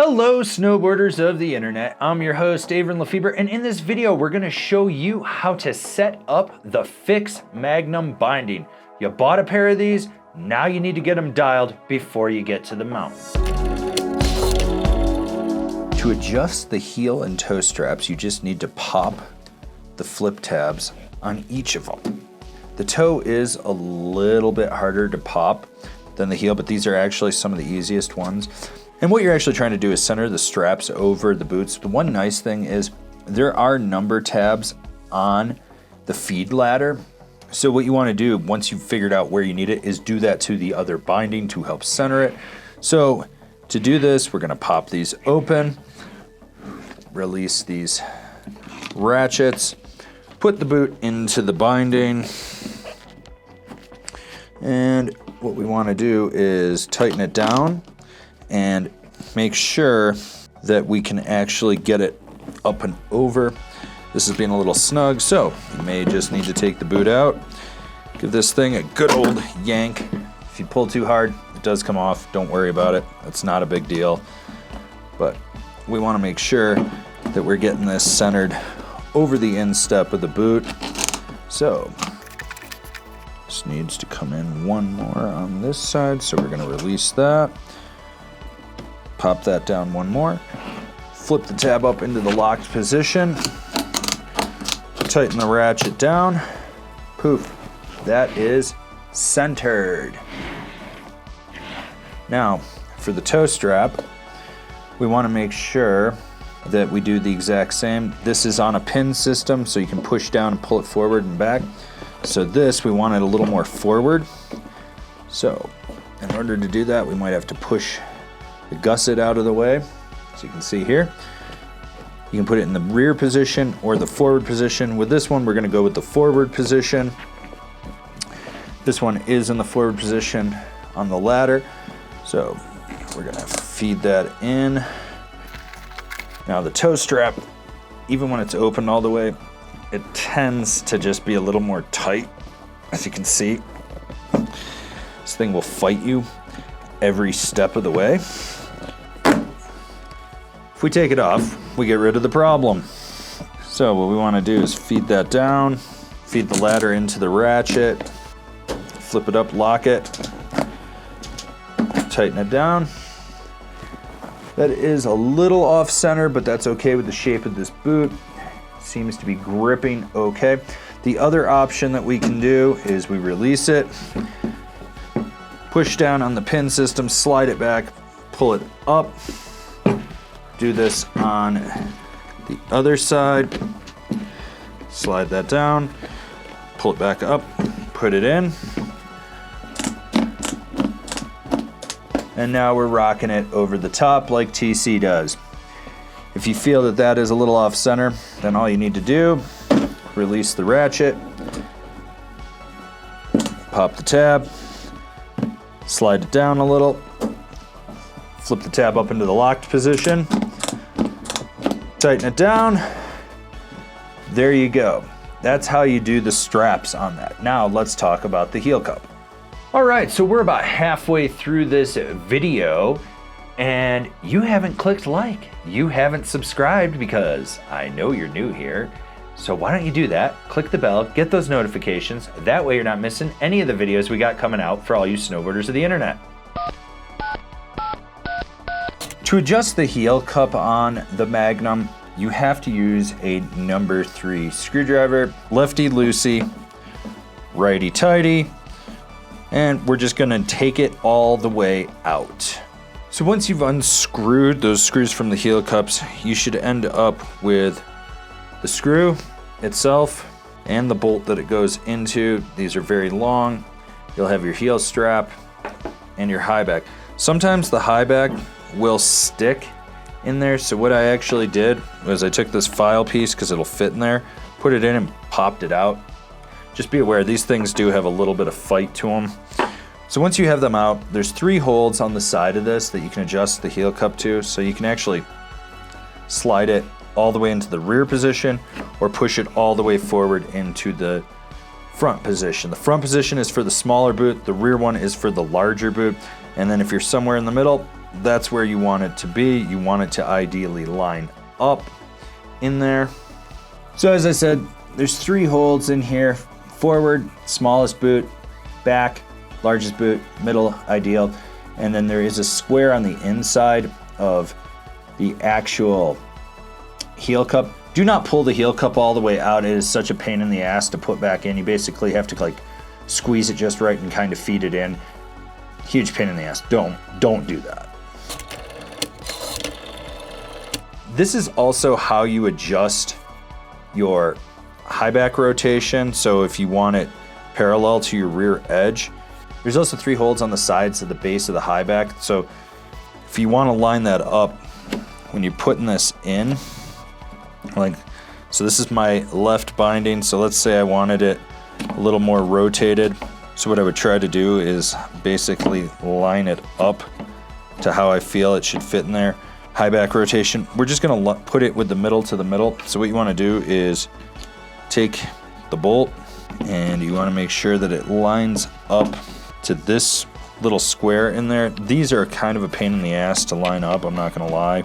Hello snowboarders of the internet, I'm your host Avron Lefebvre, and in this video we're going to show you how to set up the Fix Magnum binding. You bought a pair of these, now you need to get them dialed before you get to the mount. To adjust the heel and toe straps, you just need to pop the flip tabs on each of them. The toe is a little bit harder to pop than the heel, but these are actually some of the easiest ones. And what you're actually trying to do is center the straps over the boots. The one nice thing is there are number tabs on the feed ladder. So what you want to do once you've figured out where you need it is do that to the other binding to help center it. So to do this, we're going to pop these open, release these ratchets, put the boot into the binding, and what we want to do is tighten it down and make sure that we can actually get it up and over. This is being a little snug, so you may just need to take the boot out. Give this thing a good old yank. If you pull too hard, it does come off. Don't worry about it. It's not a big deal. But we want to make sure that we're getting this centered over the instep of the boot. So this needs to come in one more on this side, so we're going to release that. Pop that down one more. Flip the tab up into the locked position. Tighten the ratchet down. Poof. That is centered. Now, for the toe strap, we want to make sure that we do the exact same. This is on a pin system, so you can push down and pull it forward and back. So this, we want it a little more forward. So in order to do that, we might have to push the gusset out of the way. As you can see here, you can put it in the rear position or the forward position. With this one, we're going to go with the forward position. This one is in the forward position on the ladder, so we're going to feed that in. Now the toe strap, even when it's open all the way, it tends to just be a little more tight. As you can see, this thing will fight you every step of the way. If we take it off, we get rid of the problem. So what we want to do is feed that down, feed the ladder into the ratchet, flip it up, lock it, tighten it down. That is a little off center, but that's okay with the shape of this boot. Seems to be gripping okay. The other option that we can do is we release it, push down on the pin system, slide it back, pull it up. Do this on the other side. Slide that down, pull it back up, put it in. And now we're rocking it over the top like TC does. If you feel that that is a little off center, then all you need to do, release the ratchet, pop the tab, slide it down a little, flip the tab up into the locked position, tighten it down. There you go. That's how you do the straps on that. Now let's talk about the heel cup. All right, so we're about halfway through this video and you haven't clicked like, you haven't subscribed, because I know you're new here. So why don't you do that? Click the bell, get those notifications. That way you're not missing any of the videos we got coming out for all you snowboarders of the internet. To adjust the heel cup on the Magnum, you have to use a number 3 screwdriver, lefty loosey, righty tighty, and we're just gonna take it all the way out. So once you've unscrewed those screws from the heel cups, you should end up with the screw itself and the bolt that it goes into. These are very long. You'll have your heel strap and your Highback. Sometimes the Highback will stick in there, so what I actually did was I took this file piece, because it'll fit in there, put it in and popped it out. Just be aware, these things do have a little bit of fight to them. So once you have them out, there's 3 holes on the side of this that you can adjust the heel cup to, so you can actually slide it all the way into the rear position or push it all the way forward into the front position. The front position is for the smaller boot, the rear one is for the larger boot, and then if you're somewhere in the middle, that's where you want it to be. You want it to ideally line up in there. So as I said, there's 3 holds in here: forward, smallest boot; back, largest boot; middle, ideal. And then there is a square on the inside of the actual heel cup. Do not pull the heel cup all the way out. It is such a pain in the ass to put back in. You basically have to like squeeze it just right and kind of feed it in. Huge pain in the ass. Don't do that. This is also how you adjust your high back rotation. So if you want it parallel to your rear edge, there's also 3 holds on the sides of the base of the high back. So if you want to line that up when you're putting this in, like, so this is my left binding. So let's say I wanted it a little more rotated. So what I would try to do is basically line it up to how I feel it should fit in there. High back rotation, we're just gonna put it with the middle to the middle. So what you wanna do is take the bolt and you wanna make sure that it lines up to this little square in there. These are kind of a pain in the ass to line up, I'm not gonna lie.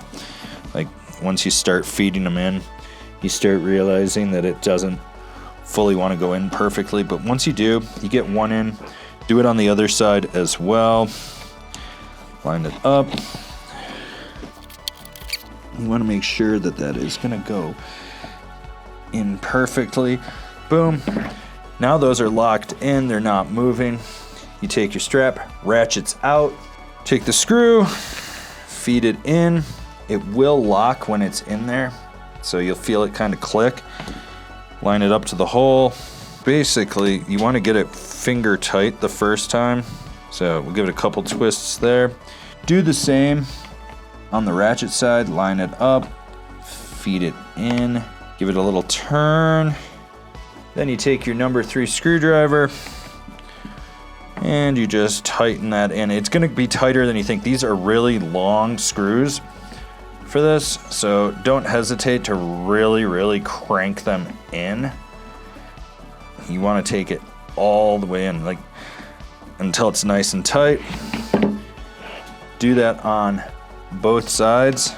Like, once you start feeding them in, you start realizing that it doesn't fully want to go in perfectly, but once you do, you get one in. Do it on the other side as well. Line it up. You want to make sure that that is going to go in perfectly. Boom. Now those are locked in, they're not moving. You take your strap, ratchets out, take the screw, feed it in. It will lock when it's in there, so you'll feel it kind of click. Line it up to the hole. Basically, you want to get it finger tight the first time. So we'll give it a couple twists there. Do the same on the ratchet side. Line it up, feed it in, give it a little turn. Then you take your number 3 screwdriver and you just tighten that in. It's going to be tighter than you think. These are really long screws for this, so don't hesitate to really crank them in. You want to take it all the way in, like, until it's nice and tight. Do that on both sides.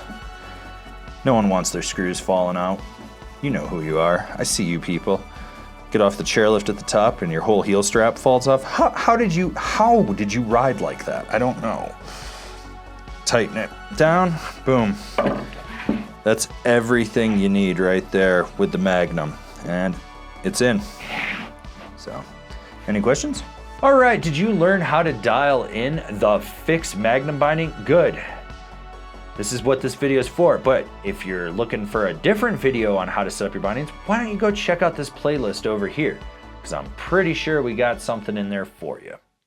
No one wants their screws falling out. You know who you are. I see you people. Get off the chairlift at the top and your whole heel strap falls off. How did you ride like that? I don't know. Tighten it down, boom. That's everything you need right there with the Magnum, and it's in. So, any questions? All right, did you learn how to dial in the Fix Magnum binding? Good. This is what this video is for, but if you're looking for a different video on how to set up your bindings, why don't you go check out this playlist over here, because I'm pretty sure we got something in there for you.